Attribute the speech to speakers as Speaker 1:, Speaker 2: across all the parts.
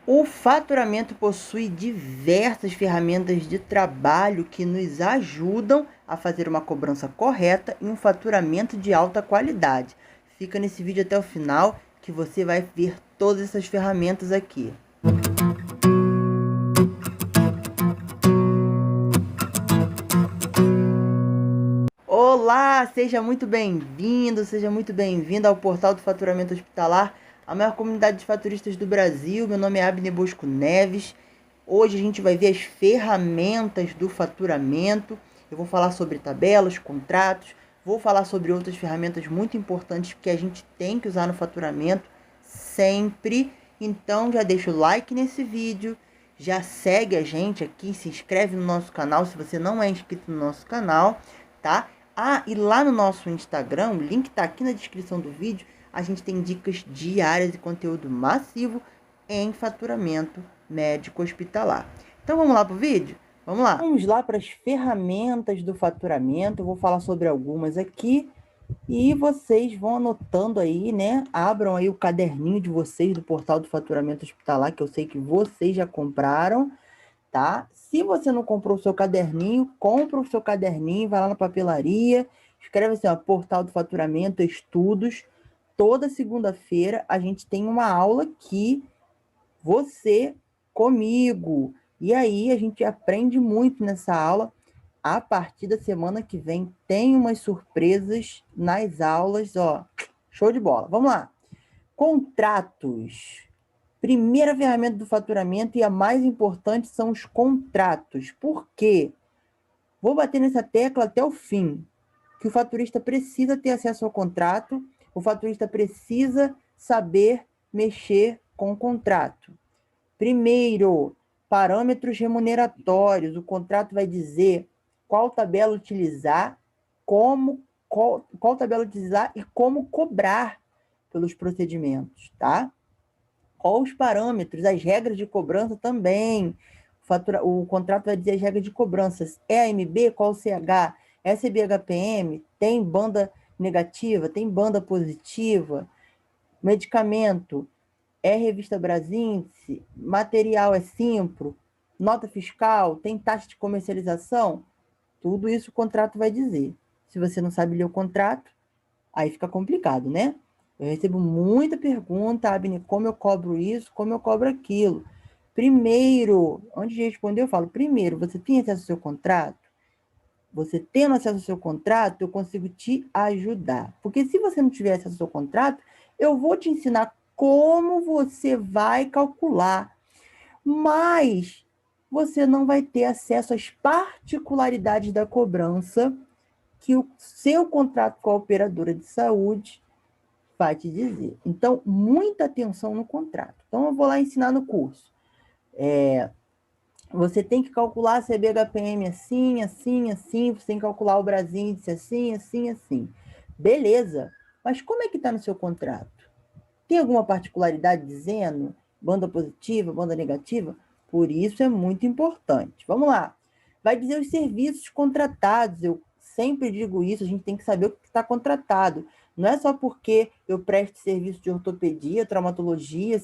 Speaker 1: O faturamento possui diversas ferramentas de trabalho que nos ajudam a fazer uma cobrança correta e um faturamento de alta qualidade. Fica nesse vídeo até o final que você vai ver todas essas ferramentas aqui. Olá, seja muito bem-vindo, seja muito bem-vinda ao portal do Faturamento Hospitalar, a maior comunidade de faturistas do Brasil. Meu nome é Abner Bosco Neves. Hoje a gente vai ver as ferramentas do faturamento. Eu vou falar sobre tabelas, contratos, vou falar sobre outras ferramentas muito importantes que a gente tem que usar no faturamento sempre. Então já deixa o like nesse vídeo, já segue a gente aqui, se inscreve no nosso canal se você não é inscrito no nosso canal, tá? Ah, e lá no nosso Instagram, o link tá aqui na descrição do vídeo, a gente tem dicas diárias e conteúdo massivo em faturamento médico hospitalar. Então vamos lá pro vídeo? Vamos lá. Vamos lá para as ferramentas do faturamento. Eu vou falar sobre algumas aqui e vocês vão anotando aí, né? Abram aí o caderninho de vocês do portal do Faturamento Hospitalar, que eu sei que vocês já compraram, tá? Se você não comprou o seu caderninho, compra o seu caderninho, vai lá na papelaria, escreve assim, ó, Portal do Faturamento, Estudos. Toda segunda-feira a gente tem uma aula aqui, você comigo. E aí a gente aprende muito nessa aula. A partir da semana que vem tem umas surpresas nas aulas, ó. Show de bola. Vamos lá. Contratos. Primeira ferramenta do faturamento e a mais importante são os contratos. Por quê? Vou bater nessa tecla até o fim, que o faturista precisa ter acesso ao contrato, o faturista precisa saber mexer com o contrato. Primeiro, parâmetros remuneratórios. O contrato vai dizer qual tabela utilizar, qual tabela utilizar e como cobrar pelos procedimentos, tá? Qual os parâmetros, as regras de cobrança também. O contrato vai dizer as regras de cobranças. EAMB, qual o CH? SBHPM, tem banda negativa, tem banda positiva. Medicamento, é Revista Brasíndice, material é Simpro, nota fiscal, tem taxa de comercialização? Tudo isso o contrato vai dizer. Se você não sabe ler o contrato, aí fica complicado, né? Eu recebo muita pergunta, Abner, como eu cobro isso, como eu cobro aquilo. Primeiro, antes de responder, eu falo, primeiro, você tem acesso ao seu contrato? Você tendo acesso ao seu contrato, eu consigo te ajudar. Porque se você não tiver acesso ao seu contrato, eu vou te ensinar como você vai calcular. Mas você não vai ter acesso às particularidades da cobrança que o seu contrato com a operadora de saúde vai te dizer. Então, muita atenção no contrato. Então, eu vou lá ensinar no curso. Você tem que calcular a CBHPM assim, assim, assim. Você tem que calcular o Brasíndice assim, assim, assim. Beleza. Mas como é que está no seu contrato? Tem alguma particularidade dizendo banda positiva, banda negativa? Por isso é muito importante. Vamos lá. Vai dizer os serviços contratados. Eu sempre digo isso, a gente tem que saber o que está contratado. Não é só porque eu presto serviço de ortopedia, traumatologia,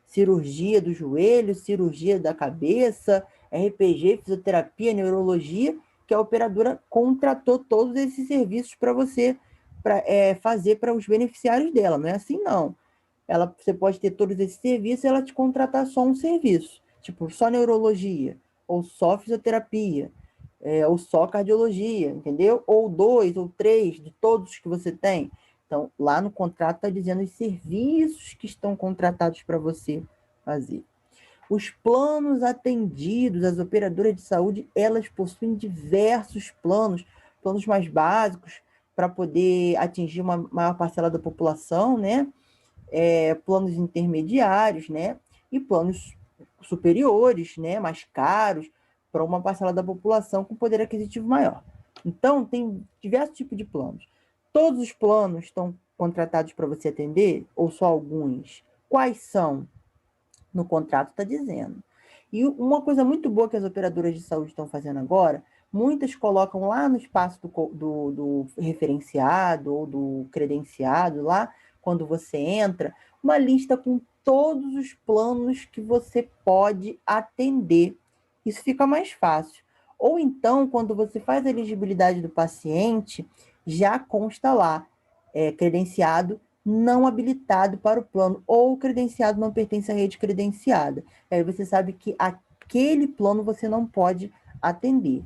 Speaker 1: cirurgia do joelho, cirurgia da cabeça, RPG, fisioterapia, neurologia, que a operadora contratou todos esses serviços para você fazer para os beneficiários dela. Não é assim, não. Você pode ter todos esses serviços e ela te contratar só um serviço, tipo só neurologia, ou só fisioterapia, ou só cardiologia, entendeu? Ou dois, ou três, de todos que você tem. Então, lá no contrato está dizendo os serviços que estão contratados para você fazer. Os planos atendidos, as operadoras de saúde, elas possuem diversos planos, planos mais básicos, para poder atingir uma maior parcela da população, né? Planos intermediários, né? E planos superiores, né? Mais caros, para uma parcela da população com poder aquisitivo maior. Então, tem diversos tipos de planos. Todos os planos estão contratados para você atender, ou só alguns? Quais são? No contrato está dizendo. E uma coisa muito boa que as operadoras de saúde estão fazendo agora, muitas colocam lá no espaço do referenciado ou do credenciado, lá, quando você entra, uma lista com todos os planos que você pode atender. Isso fica mais fácil. Ou então, quando você faz a elegibilidade do paciente, já consta lá, credenciado não habilitado para o plano, ou credenciado não pertence à rede credenciada. Aí você sabe que aquele plano você não pode atender.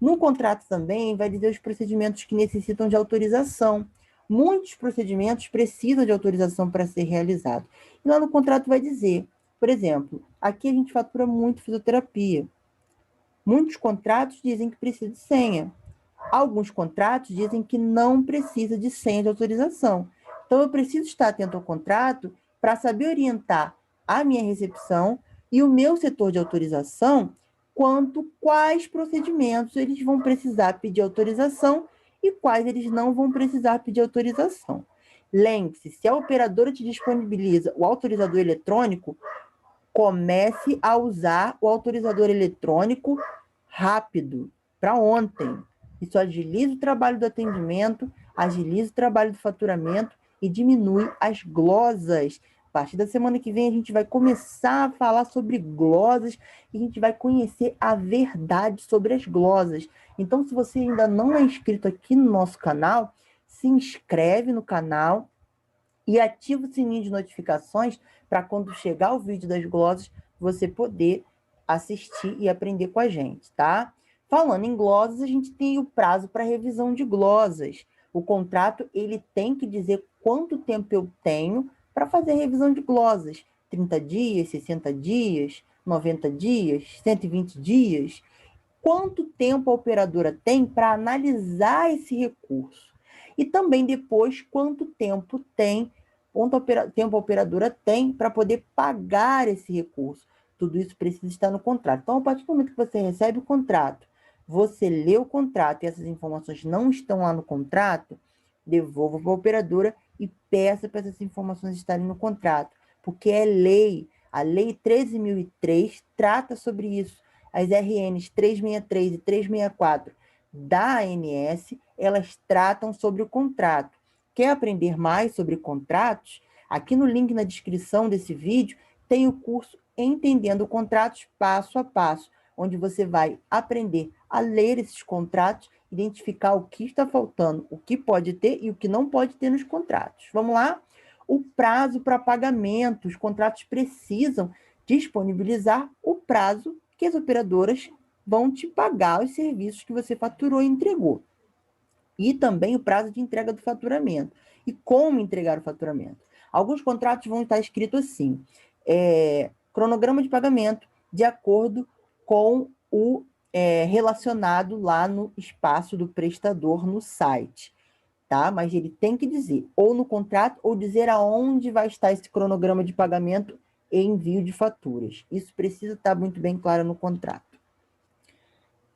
Speaker 1: No contrato também vai dizer os procedimentos que necessitam de autorização. Muitos procedimentos precisam de autorização para ser realizado. E lá no contrato vai dizer, por exemplo, aqui a gente fatura muito fisioterapia. Muitos contratos dizem que precisa de senha. Alguns contratos dizem que não precisa de senha de autorização. Então, eu preciso estar atento ao contrato para saber orientar a minha recepção e o meu setor de autorização quanto quais procedimentos eles vão precisar pedir autorização e quais eles não vão precisar pedir autorização. Lembre-se, se a operadora te disponibiliza o autorizador eletrônico, comece a usar o autorizador eletrônico rápido, para ontem. Isso agiliza o trabalho do atendimento, agiliza o trabalho do faturamento e diminui as glosas. A partir da semana que vem, a gente vai começar a falar sobre glosas e a gente vai conhecer a verdade sobre as glosas. Então, se você ainda não é inscrito aqui no nosso canal, se inscreve no canal e ativa o sininho de notificações para quando chegar o vídeo das glosas, você poder assistir e aprender com a gente, tá? Falando em glosas, a gente tem o prazo para revisão de glosas. O contrato, ele tem que dizer quanto tempo eu tenho para fazer a revisão de glosas. 30 dias, 60 dias, 90 dias, 120 dias. Quanto tempo a operadora tem para analisar esse recurso? E também depois, quanto tempo a operadora tem para poder pagar esse recurso. Tudo isso precisa estar no contrato. Então, a partir do momento que você recebe o contrato, você lê o contrato e essas informações não estão lá no contrato, devolva para a operadora e peça para essas informações estarem no contrato, porque é lei. A Lei 13.003 trata sobre isso. As RNs 363 e 364 da ANS, elas tratam sobre o contrato. Quer aprender mais sobre contratos? Aqui no link na descrição desse vídeo tem o curso Entendendo Contratos Passo a Passo, onde você vai aprender a ler esses contratos, identificar o que está faltando, o que pode ter e o que não pode ter nos contratos. Vamos lá? O prazo para pagamento. Os contratos precisam disponibilizar o prazo que as operadoras vão te pagar os serviços que você faturou e entregou. E também o prazo de entrega do faturamento. E como entregar o faturamento. Alguns contratos vão estar escritos assim, cronograma de pagamento de acordo com o relacionado lá no espaço do prestador no site, tá? Mas ele tem que dizer, ou no contrato, ou dizer aonde vai estar esse cronograma de pagamento e envio de faturas. Isso precisa estar muito bem claro no contrato.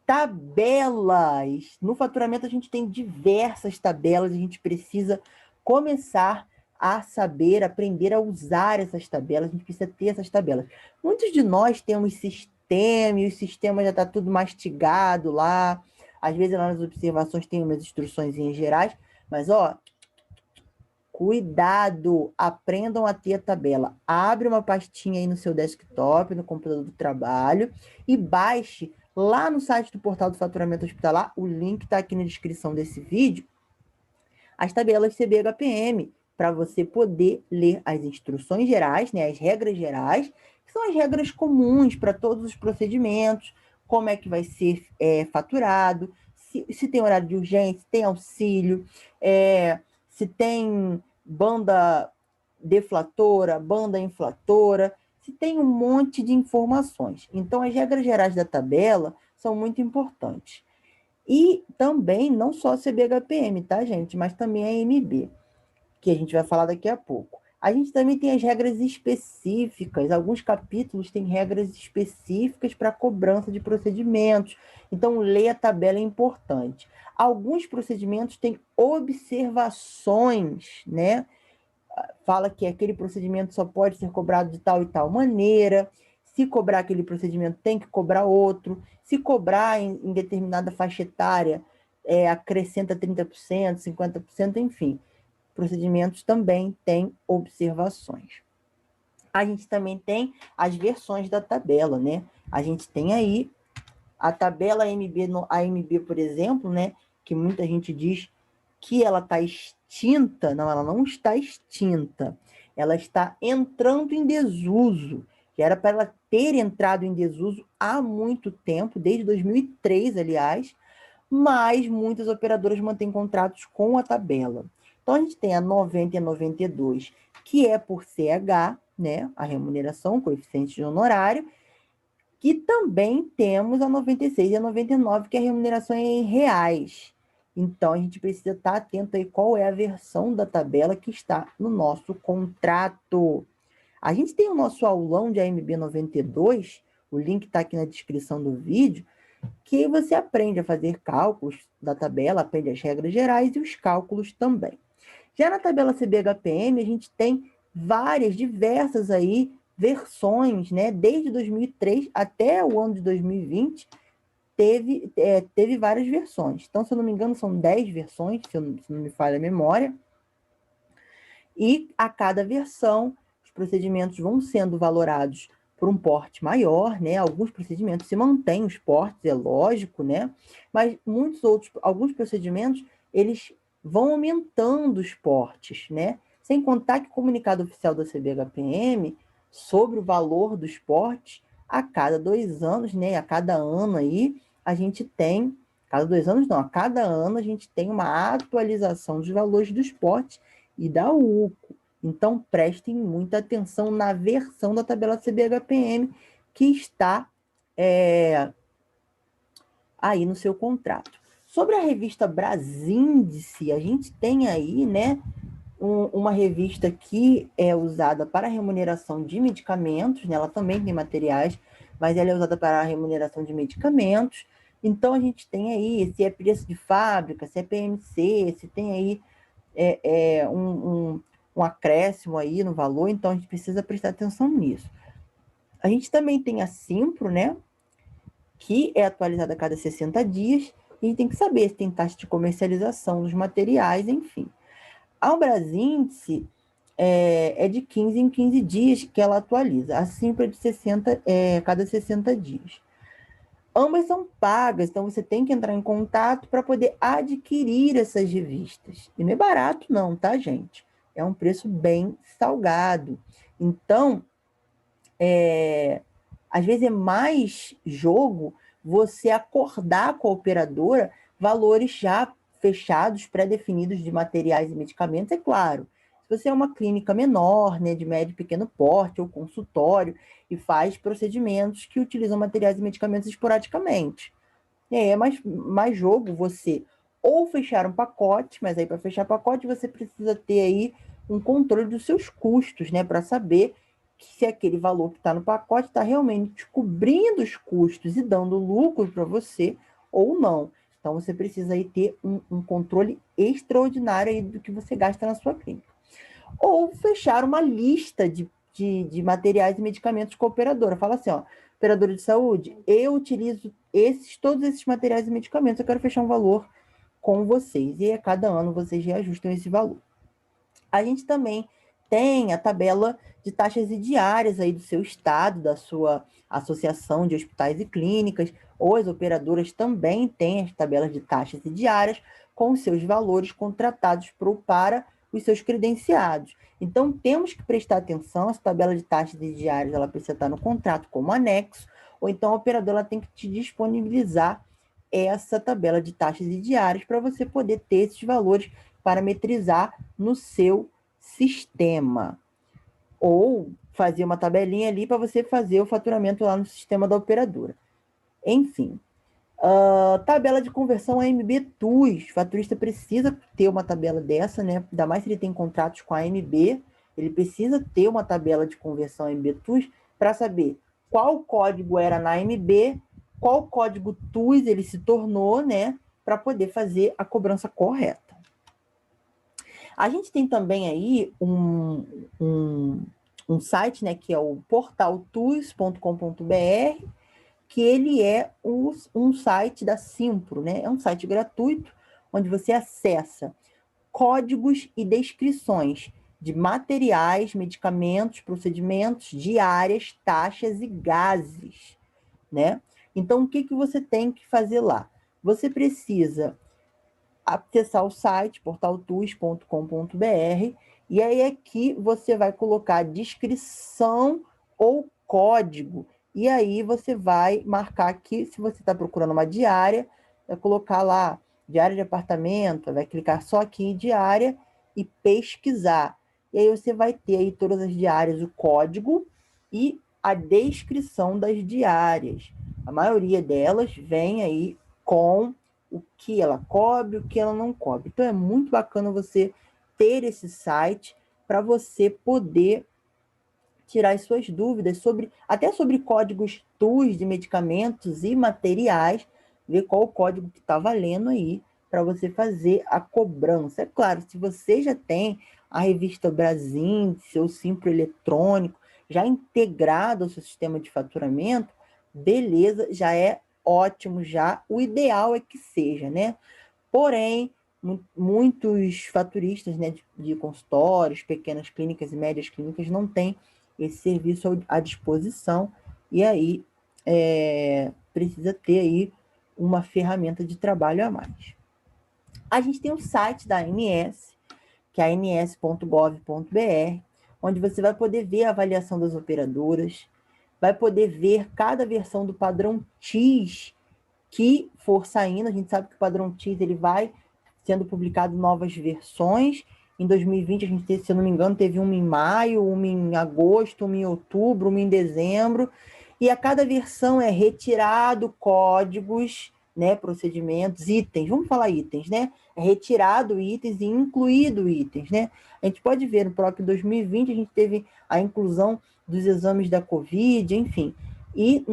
Speaker 1: Tabelas. No faturamento, a gente tem diversas tabelas, a gente precisa começar a saber, aprender a usar essas tabelas, a gente precisa ter essas tabelas. Muitos de nós temos sistema, e o sistema já está tudo mastigado lá, às vezes lá nas observações tem umas instruções gerais, mas ó, cuidado, aprendam a ter a tabela. Abre uma pastinha aí no seu desktop, no computador do trabalho, e baixe lá no site do Portal do Faturamento Hospitalar, o link está aqui na descrição desse vídeo, as tabelas CBHPM, para você poder ler as instruções gerais, né, as regras gerais, que são as regras comuns para todos os procedimentos, como é que vai ser faturado, se tem horário de urgência, se tem auxílio, se tem banda deflatora, banda inflatora, se tem um monte de informações. Então, as regras gerais da tabela são muito importantes. E também, não só a CBHPM, tá, gente? Mas também a AMB, que a gente vai falar daqui a pouco. A gente também tem as regras específicas. Alguns capítulos têm regras específicas para cobrança de procedimentos. Então, ler a tabela é importante. Alguns procedimentos têm observações, né? Fala que aquele procedimento só pode ser cobrado de tal e tal maneira. Se cobrar aquele procedimento, tem que cobrar outro. Se cobrar em determinada faixa etária, acrescenta 30%, 50%, enfim. procedimentos também têm observações. A gente também tem as versões da tabela, né? A gente tem aí a tabela AMB, AMB, por exemplo, né? Que muita gente diz que ela está extinta. Não, ela não está extinta. Ela está entrando em desuso. Que era para ela ter entrado em desuso há muito tempo, desde 2003, aliás, mas muitas operadoras mantêm contratos com a tabela. Então, a gente tem a 90 e a 92, que é por CH, né, a remuneração, coeficiente de honorário, e também temos a 96 e a 99, que é a remuneração em reais. Então, a gente precisa estar atento aí qual é a versão da tabela que está no nosso contrato. A gente tem o nosso aulão de AMB 92, o link está aqui na descrição do vídeo, que você aprende a fazer cálculos da tabela, aprende as regras gerais e os cálculos também. Já na tabela CBHPM, a gente tem diversas aí versões, né? Desde 2003 até o ano de 2020, teve várias versões. Então, se eu não me engano, são 10 versões, se não me falha a memória. E a cada versão, os procedimentos vão sendo valorados por um porte maior, né? Alguns procedimentos se mantêm os portes, é lógico, né? Mas alguns procedimentos, eles vão aumentando os portes, né? Sem contar que o comunicado oficial da CBHPM sobre o valor dos portes, a cada 2 anos, né? A cada ano aí, a gente tem, cada 2 anos não, a cada ano a gente tem uma atualização dos valores dos portes e da UCO. Então, prestem muita atenção na versão da tabela CBHPM que está aí no seu contrato. Sobre a revista Brasíndice, a gente tem aí, né, uma revista que é usada para a remuneração de medicamentos, né? Ela também tem materiais, mas ela é usada para a remuneração de medicamentos. Então, a gente tem aí, se é preço de fábrica, se é PMC, se tem aí um acréscimo aí no valor, então a gente precisa prestar atenção nisso. A gente também tem a Simpro, né, que é atualizada a cada 60 dias, e a gente tem que saber se tem taxa de comercialização dos materiais, enfim. A Brasíndice é de 15 em 15 dias que ela atualiza, a Simpro é de cada 60 dias. Ambas são pagas, então você tem que entrar em contato para poder adquirir essas revistas. E não é barato não, tá, gente? É um preço bem salgado. Então, às vezes é mais jogo você acordar com a operadora valores já fechados, pré-definidos de materiais e medicamentos, é claro. Se você é uma clínica menor, né, de médio e pequeno porte, ou consultório, e faz procedimentos que utilizam materiais e medicamentos esporadicamente. É mais jogo você ou fechar um pacote, mas aí para fechar pacote você precisa ter aí um controle dos seus custos, né, para saber se aquele valor que está no pacote está realmente cobrindo os custos e dando lucro para você ou não. Então você precisa aí ter um controle extraordinário aí do que você gasta na sua clínica. Ou fechar uma lista de materiais e medicamentos com a operadora. Fala assim, ó, operadora de saúde, eu utilizo todos esses materiais e medicamentos, eu quero fechar um valor com vocês. E a cada ano vocês reajustam esse valor. A gente também tem a tabela de taxas e diárias aí do seu estado, da sua associação de hospitais e clínicas, ou as operadoras também têm as tabelas de taxas e diárias com seus valores contratados para os seus credenciados. Então, temos que prestar atenção, essa tabela de taxas e diárias, ela precisa estar no contrato como anexo, ou então a operadora tem que te disponibilizar essa tabela de taxas e diárias para você poder ter esses valores parametrizar no seu sistema. Ou fazer uma tabelinha ali para você fazer o faturamento lá no sistema da operadora. Enfim, tabela de conversão AMB TUS. O faturista precisa ter uma tabela dessa, né? Ainda mais se ele tem contratos com a AMB, ele precisa ter uma tabela de conversão AMB TUS para saber qual código era na AMB, qual código TUS ele se tornou, né? Para poder fazer a cobrança correta. A gente tem também aí um site, né, que é o portaltus.com.br, que ele é um site da Simpro, né? É um site gratuito, onde você acessa códigos e descrições de materiais, medicamentos, procedimentos, diárias, taxas e gases, né? Então, o que você tem que fazer lá? Você precisa acessar o site portaltus.com.br e aí aqui você vai colocar descrição ou código. E aí você vai marcar aqui, se você está procurando uma diária, vai colocar lá diária de apartamento, vai clicar só aqui em diária e pesquisar. E aí você vai ter aí todas as diárias, o código e a descrição das diárias. A maioria delas vem aí com o que ela cobre, o que ela não cobre. Então é muito bacana você ter esse site para você poder tirar as suas dúvidas até sobre códigos TUS de medicamentos e materiais, ver qual o código que está valendo aí para você fazer a cobrança. É claro, se você já tem a revista Brasil, seu Simpro eletrônico, já integrado ao seu sistema de faturamento, beleza, já é ótimo, já. O ideal é que seja, né? Porém, muitos faturistas, né, de consultórios, pequenas clínicas e médias clínicas não têm esse serviço à disposição e aí precisa ter aí uma ferramenta de trabalho a mais. A gente tem o site da ANS, que é ans.gov.br, onde você vai poder ver a avaliação das operadoras, vai poder ver cada versão do padrão TIS que for saindo. A gente sabe que o padrão TIS ele vai sendo publicado novas versões. Em 2020, a gente, se eu não me engano, teve uma em maio, uma em agosto, uma em outubro, uma em dezembro. E a cada versão é retirado códigos, né, procedimentos, itens. Vamos falar itens, né? É retirado itens e incluído itens, né? A gente pode ver no próprio 2020, a gente teve a inclusão dos exames da Covid, enfim. E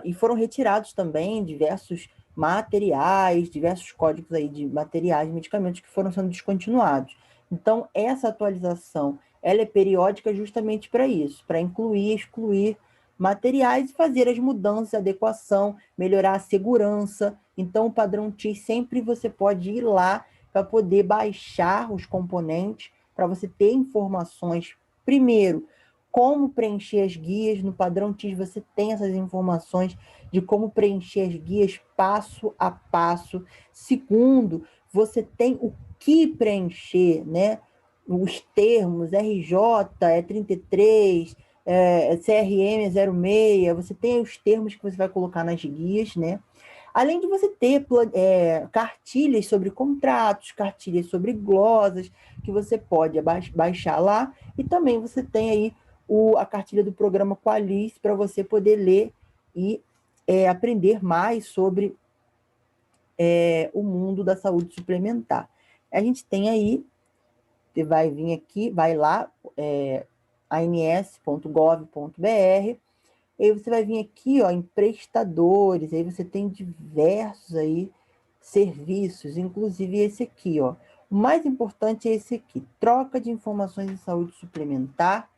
Speaker 1: e foram retirados também diversos materiais, diversos códigos aí de materiais e medicamentos que foram sendo descontinuados. Então, essa atualização, ela é periódica justamente para isso, para incluir, excluir materiais e fazer as mudanças, adequação, melhorar a segurança. Então, o padrão TIS sempre você pode ir lá para poder baixar os componentes, para você ter informações, primeiro, como preencher as guias. No padrão TIS você tem essas informações de como preencher as guias passo a passo. Segundo, você tem o que preencher, né? Os termos, RJ é 33, CRM é 06, você tem os termos que você vai colocar nas guias, né? Além de você ter cartilhas sobre contratos, cartilhas sobre glosas, que você pode baixar lá, e também você tem aí a cartilha do programa Qualis para você poder ler e aprender mais sobre o mundo da saúde suplementar. A gente tem aí, você vai vir aqui, vai lá, ans.gov.br, e aí você vai vir aqui, ó, em prestadores, aí você tem diversos aí serviços, inclusive esse aqui, ó. O mais importante é esse aqui, troca de informações em saúde suplementar.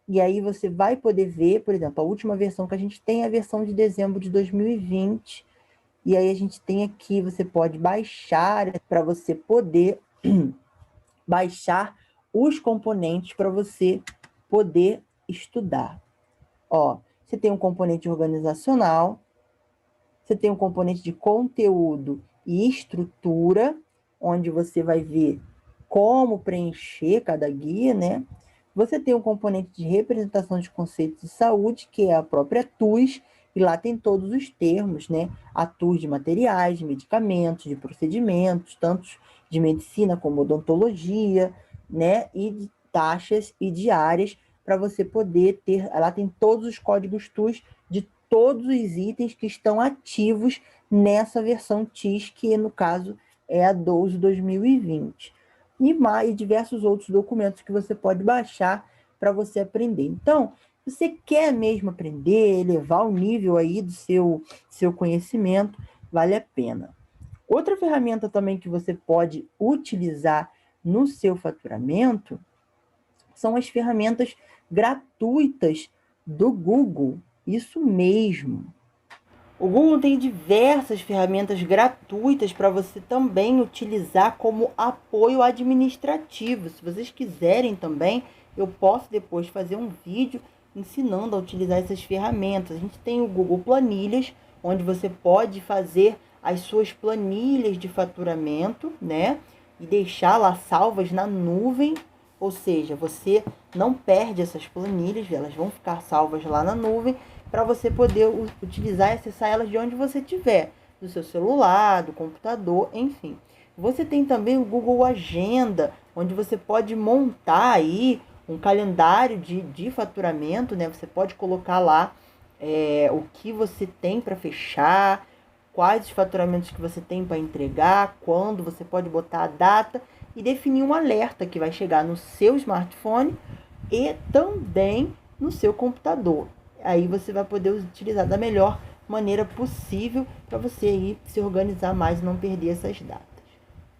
Speaker 1: E aí você vai poder ver, por exemplo, a última versão que a gente tem é a versão de dezembro de 2020. E aí a gente tem aqui, você pode baixar para você poder baixar os componentes para você poder estudar. Ó, você tem um componente organizacional, você tem um componente de conteúdo e estrutura, onde você vai ver como preencher cada guia, né? Você tem um componente de representação de conceitos de saúde, que é a própria TUS, e lá tem todos os termos, né? A TUS de materiais, de medicamentos, de procedimentos, tanto de medicina como odontologia, né? E de taxas e diárias, para você poder ter. Lá tem todos os códigos TUS de todos os itens que estão ativos nessa versão TIS, que no caso é a 12/2020. E diversos outros documentos que você pode baixar para você aprender. Então, se você quer mesmo aprender, elevar o nível aí do seu conhecimento, vale a pena. Outra ferramenta também que você pode utilizar no seu faturamento são as ferramentas gratuitas do Google. Isso mesmo. O Google tem diversas ferramentas gratuitas para você também utilizar como apoio administrativo. Se vocês quiserem também, eu posso depois fazer um vídeo ensinando a utilizar essas ferramentas. A gente tem o Google Planilhas, onde você pode fazer as suas planilhas de faturamento, né? E deixar lá salvas na nuvem, ou seja, você não perde essas planilhas, elas vão ficar salvas lá na nuvem, para você poder utilizar e acessar elas de onde você estiver, do seu celular, do computador, enfim. Você tem também o Google Agenda, onde você pode montar aí um calendário de faturamento, né? Você pode colocar lá o que você tem para fechar, quais os faturamentos que você tem para entregar, quando você pode botar a data e definir um alerta que vai chegar no seu smartphone e também no seu computador. Aí você vai poder utilizar da melhor maneira possível para você aí se organizar mais e não perder essas datas,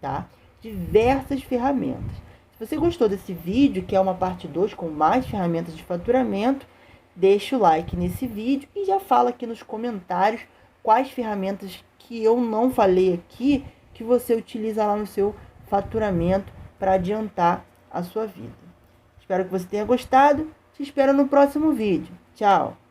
Speaker 1: tá? Diversas ferramentas. Se você gostou desse vídeo, que é uma parte 2 com mais ferramentas de faturamento, deixa o like nesse vídeo e já fala aqui nos comentários quais ferramentas que eu não falei aqui que você utiliza lá no seu faturamento para adiantar a sua vida. Espero que você tenha gostado. Te espero no próximo vídeo. Tchau!